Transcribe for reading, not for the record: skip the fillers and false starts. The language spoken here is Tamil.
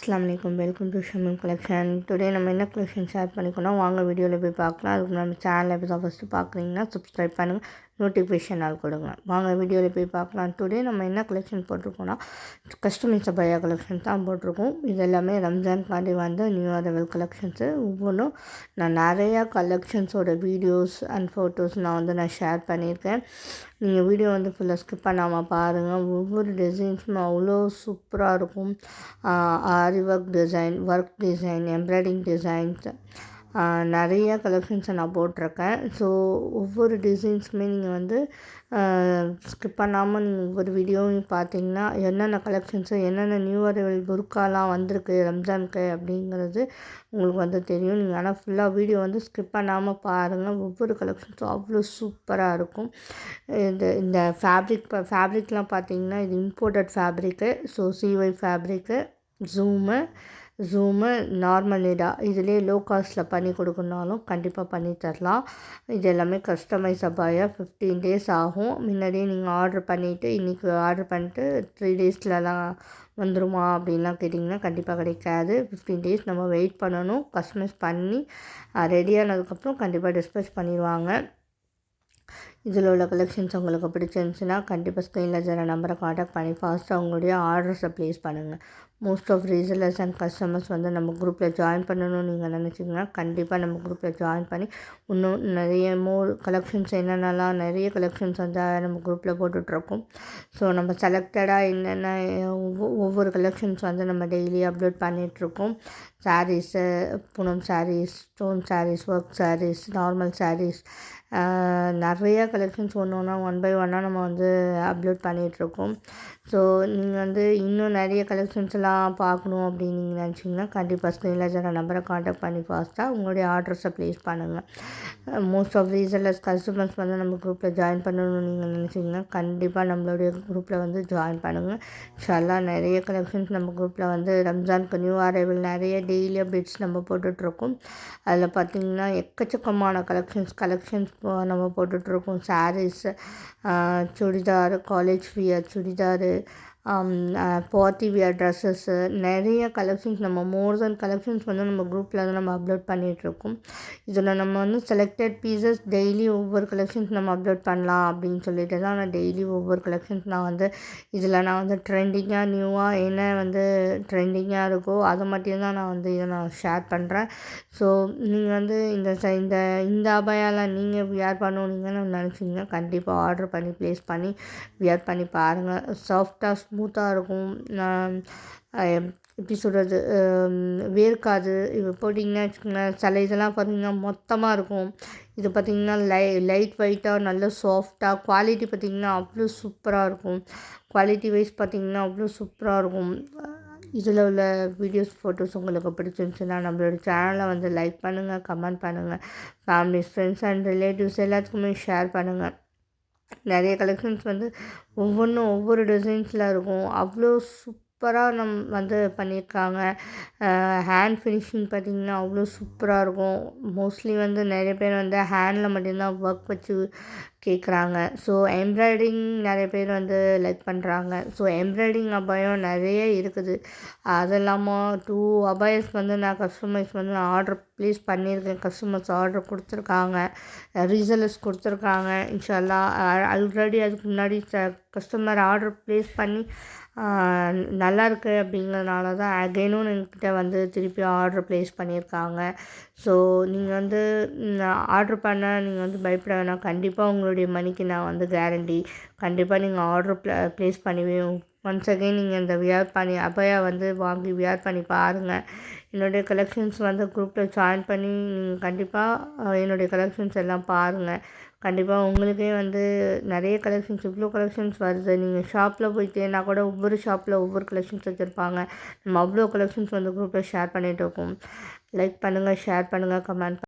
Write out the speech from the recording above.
அஸ்ஸலாமு அலைக்கும். Welcome to Shamim collection. Today நம்ம என்ன கலெக்ஷன் ஷேர் பண்ணிக்கணும் வாங்க வீடியோவில் போய் பார்க்கலாம். அதுக்கு நம்ம சேனல் இப்போ தான் ஃபஸ்ட்டு பார்க்குறீங்கன்னா சப்ஸ்கிரைப் பண்ணுங்கள், நோட்டிஃபிகேஷன் ஆல் கொடுங்க. வாங்க வீடியோவில் போய் பார்க்கலாம். டுடே நம்ம என்ன கலெக்ஷன் போட்டிருக்கோன்னா கஸ்டமைஸ் பையா கலெக்ஷன் தான் போட்டிருக்கோம். இது எல்லாமே ரம்ஜான்காண்டி வந்து நியூ அரைவல் கலெக்ஷன்ஸு. ஒவ்வொன்றும் நான் நிறையா கலெக்ஷன்ஸோட வீடியோஸ் அண்ட் ஃபோட்டோஸ் நான் ஷேர் பண்ணியிருக்கேன். நீங்கள் வீடியோ வந்து ஃபுல்லாக ஸ்கிப் பண்ணாமல் பாருங்கள். ஒவ்வொரு டிசைன்ஸும் அவ்வளோ சூப்பராக இருக்கும். ஆரி ஒர்க் டிசைன், எம்ப்ராய்டிங் டிசைன்ஸ் நிறைய கலெக்ஷன்ஸை நான் போட்டிருக்கேன். ஸோ ஒவ்வொரு டிசைன்ஸுமே நீங்கள் வந்து ஸ்கிப் பண்ணாமல் நீங்கள் ஒவ்வொரு வீடியோவும் பார்த்தீங்கன்னா என்னென்ன கலெக்ஷன்ஸு, என்னென்ன நியூ அரைவல் புர்காலாம் வந்திருக்கு ரம்ஜானுக்கு அப்படிங்கிறது உங்களுக்கு வந்து தெரியும். நீங்கள் ஆனால் ஃபுல்லாக வீடியோ வந்து ஸ்கிப் பண்ணாமல் பாருங்கள். ஒவ்வொரு கலெக்ஷன்ஸும் அவ்வளோ சூப்பராக இருக்கும். இந்த ஃபேப்ரிக்லாம் பார்த்தீங்கன்னா இது imported fabric. So C Y fabric, ஜூமு நார்மல் நீடா இதிலே லோ காஸ்ட்டில் பண்ணி கொடுக்கணுனாலும் கண்டிப்பாக பண்ணி தரலாம். இது எல்லாமே கஸ்டமைஸ் அபாயா. 15 days ஆகும். முன்னாடியே நீங்கள் ஆர்டர் பண்ணிவிட்டு இன்றைக்கி ஆர்டர் பண்ணிட்டு 3 daysலலாம் வந்துடுமா அப்படின்லாம் கேட்டிங்கன்னா கண்டிப்பாக கிடைக்காது. 15 days நம்ம வெயிட் பண்ணணும். கஸ்டமைஸ் பண்ணி ரெடியானதுக்கப்புறம் கண்டிப்பாக டிஸ்பேச் பண்ணிடுவாங்க. இதில் உள்ள கலெக்ஷன்ஸ் உங்களுக்கு பிடிச்சிருந்துச்சுன்னா கண்டிப்பாக ஸ்க்ரீனில் தர நம்பரை காண்டாக்ட் பண்ணி ஃபாஸ்ட்டாக உங்களுடைய ஆர்டர்ஸை ப்ளேஸ் பண்ணுங்கள். Most of resellers and customers வந்து நம்ம குரூப்பில் ஜாயின் பண்ணணும்னு நீங்கள் நினச்சிங்கன்னா கண்டிப்பாக நம்ம குரூப்பில் ஜாயின் பண்ணி இன்னும் நிறைய கலெக்ஷன்ஸ் என்னென்னலாம் நிறைய கலெக்ஷன்ஸ் வந்து நம்ம குரூப்பில் போட்டுட்ருக்கோம். ஸோ நம்ம செலக்டடாக என்னென்ன ஒவ்வொரு கலெக்ஷன்ஸ் வந்து நம்ம டெய்லி அப்லோட் பண்ணிகிட்ருக்கோம். Saris, Poonam saris, stone saris, work saris, normal saris, நிறைய கலெக்ஷன்ஸ் ஒன் பை ஒன்னாக நம்ம வந்து அப்லோட் பண்ணிகிட்ருக்கோம். ஸோ நீங்கள் வந்து இன்னும் நிறைய கலெக்ஷன்ஸ் எல்லாம் பார்க்கணும் அப்படின்னு நீங்கள் நினச்சிங்கன்னா கண்டிப்பாக ஸ்க்ரீனில் தர நம்பரை காண்டாக்ட் பண்ணி ஃபாஸ்ட்டாக உங்களுடைய ஆர்டர்ஸை ப்ளேஸ் பண்ணுங்கள். மோஸ்ட் ஆஃப் ரீசெல்லர்ஸ் கஸ்டமர்ஸ் வந்து நம்ம குரூப்பில் ஜாயின் பண்ணணும்னு நீங்கள் நினச்சிங்கன்னா கண்டிப்பாக நம்மளுடைய குரூப்பில் வந்து ஜாயின் பண்ணுங்கள். இன்ஷால்லா நிறைய கலெக்ஷன்ஸ் நம்ம குரூப்பில் வந்து ரம்ஜானுக்கு நியூ அரைவல் நிறைய டெய்லி அப்டேட்ஸ் நம்ம போட்டுட்ருக்கோம். அதில் பார்த்திங்கன்னா எக்கச்சக்கமான கலெக்ஷன்ஸ் நம்ம போட்டுட்ருக்கோம். Saris, chudidar, college wear chudidar, party wear dresses, நிறைய கலெக்ஷன்ஸ் நம்ம மோர் தென் கலெக்ஷன்ஸ் வந்து நம்ம குரூப்பில் வந்து நம்ம அப்லோட் பண்ணிகிட்ருக்கோம். இதில் நம்ம வந்து செலக்டட் பீசஸ் டெய்லி ஒவ்வொரு கலெக்ஷன்ஸ் நம்ம அப்லோட் பண்ணலாம் அப்படின்னு சொல்லிட்டு தான் நான் டெய்லி ஒவ்வொரு கலெக்ஷன்ஸ் நான் வந்து ட்ரெண்டிங்காக நியூவாக என்ன வந்து ட்ரெண்டிங்காக இருக்கோ அதை மட்டும்தான் நான் ஷேர் பண்ணுறேன். ஸோ நீங்கள் வந்து இந்த அபாயாலாம் நீங்கள் வியர் பண்ணணுங்கன்னு நினச்சிங்கன்னா கண்டிப்பாக ஆர்டர் பண்ணி ப்ளேஸ் பண்ணி வியர் பண்ணி பாருங்கள். சாஃப்டாக ஸ்மூத்தாக இருக்கும். எப்படி சொல்கிறது, வேர்க்காது. இப்போ போட்டிங்கன்னா வச்சுக்கோங்களேன், சில இதெல்லாம் பார்த்திங்கன்னா மொத்தமாக இருக்கும். இது பார்த்திங்கன்னா லைட் வெயிட்டாக நல்ல சாஃப்டாக, குவாலிட்டி பார்த்திங்கன்னா அவ்வளோ சூப்பராக இருக்கும். குவாலிட்டி வைஸ் பார்த்திங்கன்னா அவ்வளோ சூப்பராக இருக்கும். இதில் உள்ள வீடியோஸ் ஃபோட்டோஸ் உங்களுக்கு பிடிச்சிருந்துச்சுன்னா நம்மளோட சேனலை வந்து லைக் பண்ணுங்கள், கமெண்ட் பண்ணுங்கள். ஃபேமிலிஸ், ஃப்ரெண்ட்ஸ் அண்ட் ரிலேட்டிவ்ஸ் எல்லாத்துக்குமே ஷேர் பண்ணுங்கள். நிறைய கலெக்ஷன்ஸ் வந்து ஒவ்வொரு டிசைன்ஸில் இருக்கும். அவ்வளோ சூப்பராக வந்து பண்ணியிருக்காங்க. ஹேண்ட் ஃபினிஷிங் பார்த்திங்கன்னா அவ்வளோ சூப்பராக இருக்கும். மோஸ்ட்லி வந்து நிறைய பேர் வந்து ஹேண்டில் மட்டும்தான் ஒர்க் வச்சு கேட்குறாங்க. ஸோ எம்ப்ராய்டிங் நிறைய பேர் வந்து லைக் பண்ணுறாங்க. ஸோ எம்ப்ராய்டிங் அபாயம் நிறைய இருக்குது. அது இல்லாமல் 2 அபாயஸ் வந்து நான் கஸ்டமைஸ் வந்து நான் ஆர்டர் ப்ளேஸ் பண்ணியிருக்கேன். கஸ்டமர்ஸ் ஆர்டர் கொடுத்துருக்காங்க, ரீசெல்லர்ஸ் கொடுத்துருக்காங்க. இன்ஷால்லா ஆல்ரெடி அதுக்கு முன்னாடி கஸ்டமர் ஆர்டர் ப்ளேஸ் பண்ணி நல்லாயிருக்கு அப்படிங்கிறதுனால தான் அகைனும் என்கிட்ட வந்து திருப்பி ஆர்டர் ப்ளேஸ் பண்ணியிருக்காங்க. ஸோ நீங்கள் வந்து ஆர்டர் பண்ண நீங்கள் வந்து பயப்பட வேணாம். கண்டிப்பாக உங்களுடைய மணிக்கு நான் வந்து கேரண்டி. கண்டிப்பாக நீங்கள் ஆர்டர் ப்ளேஸ் பண்ணுவேன். ஒன்ஸ் அகெயின் நீங்கள் இந்த அபாயா வந்து வாங்கி வியர் பண்ணி பாருங்கள். என்னுடைய கலெக்ஷன்ஸ் வந்து குரூப்பில் ஜாயின் பண்ணி நீங்கள் கண்டிப்பாக என்னுடைய கலெக்ஷன்ஸ் எல்லாம் பாருங்கள். கண்டிப்பாக உங்களுக்கே வந்து நிறைய கலெக்ஷன்ஸ், இவ்வளோ கலெக்ஷன்ஸ் வருது. நீங்கள் ஷாப்பில் போய்ட்டேன்னா கூட ஒவ்வொரு ஷாப்பில் ஒவ்வொரு கலெக்ஷன்ஸ் வச்சுருப்பாங்க. நம்ம அவ்வளோ கலெக்ஷன்ஸ் வந்து குரூப்பில் ஷேர் பண்ணிகிட்டு இருக்கோம். லைக் பண்ணுங்கள், ஷேர் பண்ணுங்கள், கமெண்ட்